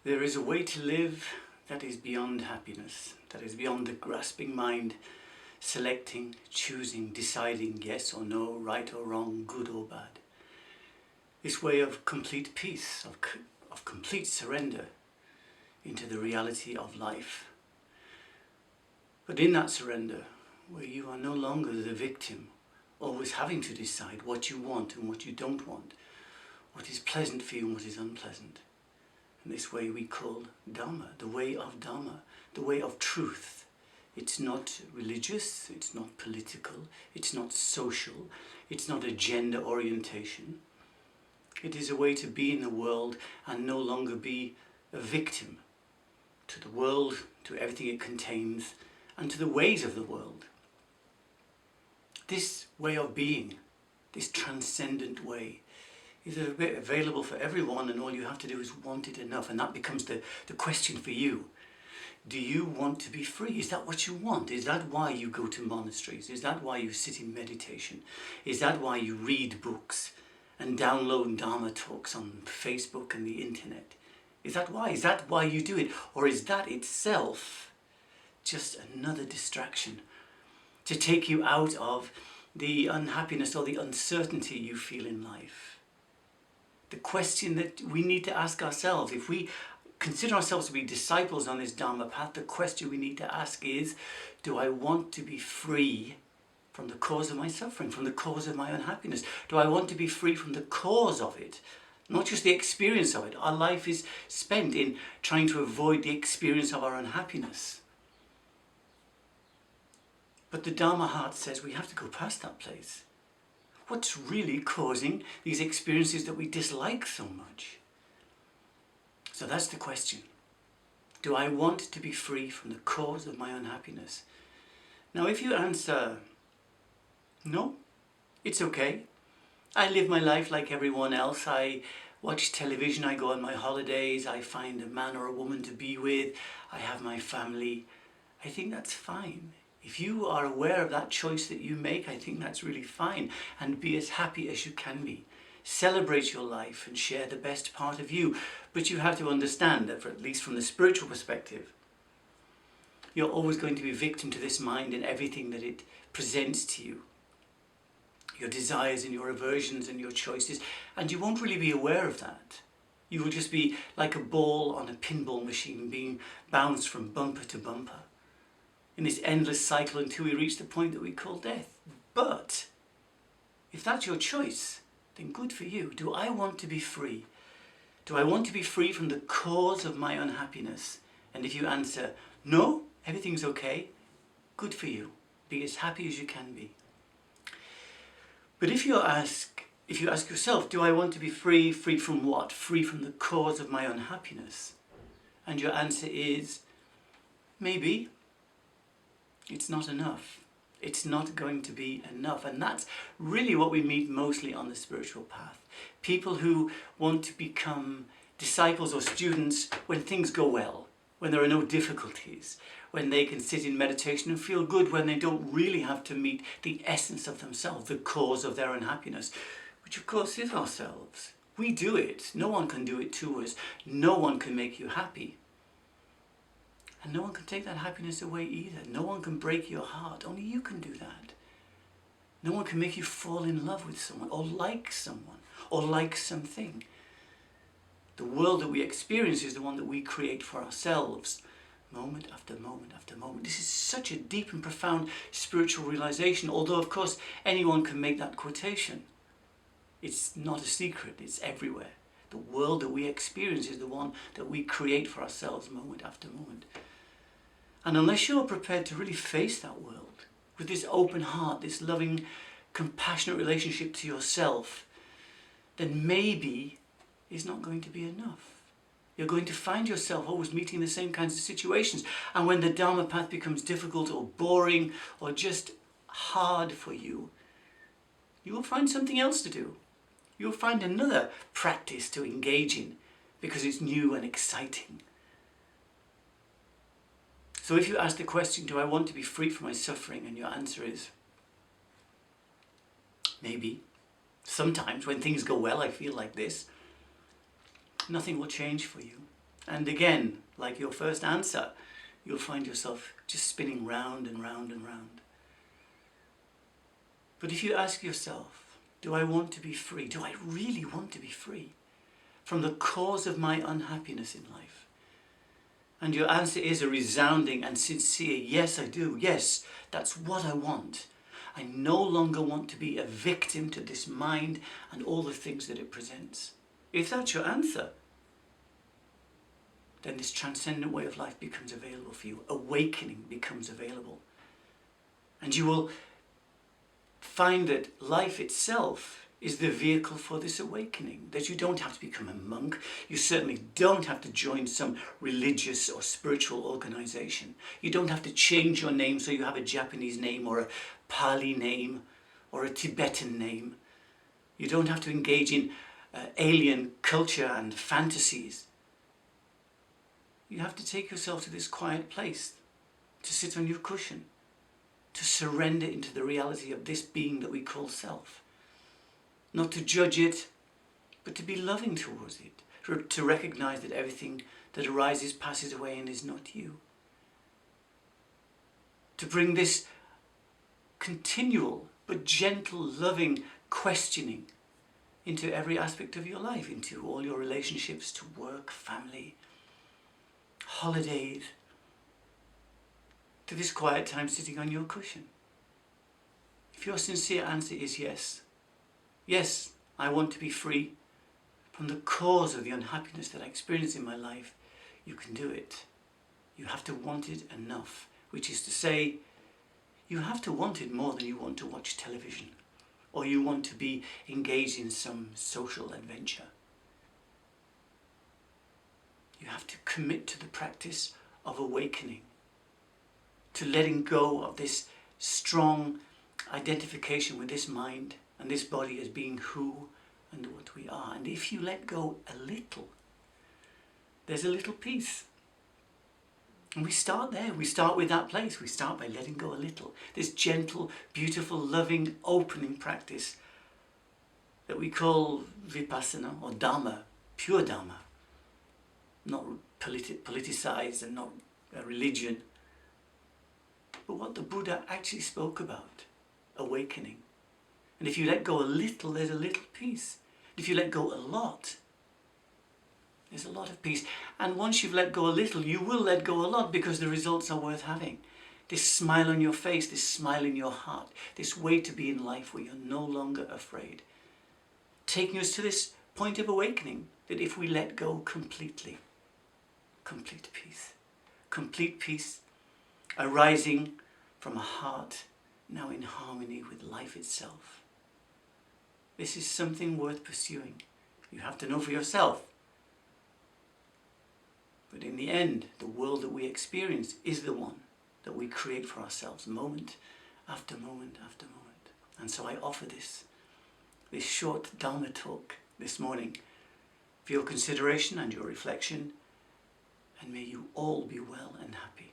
There is a way to live that is beyond happiness, that is beyond the grasping mind, selecting, choosing, deciding yes or no, right or wrong, good or bad. This way of complete peace, of complete surrender into the reality of life. But in that surrender, where you are no longer the victim, always having to decide what you want and what you don't want, what is pleasant for you and what is unpleasant. And this way we call Dhamma, the way of Dhamma, the way of truth. It's not religious, it's not political, it's not social, it's not a gender orientation. It is a way to be in the world and no longer be a victim to the world, to everything it contains, and to the ways of the world. This way of being, this transcendent way, is available for everyone, and all you have to do is want it enough. And that becomes the question for you. Do you want to be free? Is that what you want? Is that why you go to monasteries? Is that why you sit in meditation? Is that why you read books and download Dhamma Talks on Facebook and the internet? Is that why? Is that why you do it? Or is that itself just another distraction to take you out of the unhappiness or the uncertainty you feel in life? The question that we need to ask ourselves, if we consider ourselves to be disciples on this Dhamma path, the question we need to ask is, do I want to be free from the cause of my suffering, from the cause of my unhappiness? Do I want to be free from the cause of it, not just the experience of it? Our life is spent in trying to avoid the experience of our unhappiness. But the Dhamma heart says we have to go past that place. What's really causing these experiences that we dislike so much? So that's the question. Do I want to be free from the cause of my unhappiness? Now if you answer, no, it's okay. I live my life like everyone else. I watch television, I go on my holidays, I find a man or a woman to be with, I have my family. I think that's fine. If you are aware of that choice that you make, I think that's really fine. And be as happy as you can be. Celebrate your life and share the best part of you. But you have to understand that, at least from the spiritual perspective, you're always going to be victim to this mind and everything that it presents to you. Your desires and your aversions and your choices. And you won't really be aware of that. You will just be like a ball on a pinball machine being bounced from bumper to bumper in this endless cycle until we reach the point that we call death. But if that's your choice, then good for you. Do I want to be free? Do I want to be free from the cause of my unhappiness? And if you answer, no, everything's okay, good for you. Be as happy as you can be. But if you ask yourself, do I want to be free? Free from what? Free from the cause of my unhappiness? And your answer is, maybe. It's not enough. It's not going to be enough. And that's really what we meet mostly on the spiritual path. People who want to become disciples or students when things go well, when there are no difficulties, when they can sit in meditation and feel good, when they don't really have to meet the essence of themselves, the cause of their unhappiness, which of course is ourselves. We do it. No one can do it to us. No one can make you happy. And no one can take that happiness away either. No one can break your heart. Only you can do that. No one can make you fall in love with someone or like something. The world that we experience is the one that we create for ourselves, moment after moment after moment. This is such a deep and profound spiritual realization, although of course anyone can make that quotation. It's not a secret, it's everywhere. The world that we experience is the one that we create for ourselves moment after moment. And unless you're prepared to really face that world with this open heart, this loving, compassionate relationship to yourself, then maybe it's not going to be enough. You're going to find yourself always meeting the same kinds of situations. And when the Dharma path becomes difficult or boring or just hard for you, you will find something else to do. You'll find another practice to engage in because it's new and exciting. So if you ask the question, do I want to be free from my suffering? And your answer is, maybe. Sometimes when things go well, I feel like this. Nothing will change for you. And again, like your first answer, you'll find yourself just spinning round and round and round. But if you ask yourself, do I want to be free? Do I really want to be free from the cause of my unhappiness in life? And your answer is a resounding and sincere, yes, I do. Yes, that's what I want. I no longer want to be a victim to this mind and all the things that it presents. If that's your answer, then this transcendent way of life becomes available for you. Awakening becomes available. And you will find that life itself is the vehicle for this awakening, that you don't have to become a monk. You certainly don't have to join some religious or spiritual organization. You don't have to change your name so you have a Japanese name or a Pali name or a Tibetan name. You don't have to engage in alien culture and fantasies. You have to take yourself to this quiet place, to sit on your cushion, to surrender into the reality of this being that we call self. Not to judge it, but to be loving towards it, to recognize that everything that arises passes away and is not you. To bring this continual but gentle, loving questioning into every aspect of your life, into all your relationships, to work, family, holidays, to this quiet time sitting on your cushion. If your sincere answer is yes, yes, I want to be free from the cause of the unhappiness that I experience in my life, you can do it. You have to want it enough, which is to say, you have to want it more than you want to watch television, or you want to be engaged in some social adventure. You have to commit to the practice of awakening, to letting go of this strong identification with this mind and this body as being who and what we are. And if you let go a little, there's a little peace. And we start there. We start with that place. We start by letting go a little. This gentle, beautiful, loving, opening practice that we call vipassana or Dhamma, pure Dhamma. Not politicized and not a religion. But what the Buddha actually spoke about, awakening. And if you let go a little, there's a little peace. If you let go a lot, there's a lot of peace. And once you've let go a little, you will let go a lot because the results are worth having. This smile on your face, this smile in your heart, this way to be in life where you're no longer afraid. Taking us to this point of awakening, that if we let go completely, complete peace arising from a heart now in harmony with life itself. This is something worth pursuing. You have to know for yourself. But in the end, the world that we experience is the one that we create for ourselves, moment after moment after moment. And so I offer this short Dhamma talk this morning for your consideration and your reflection. And may you all be well and happy.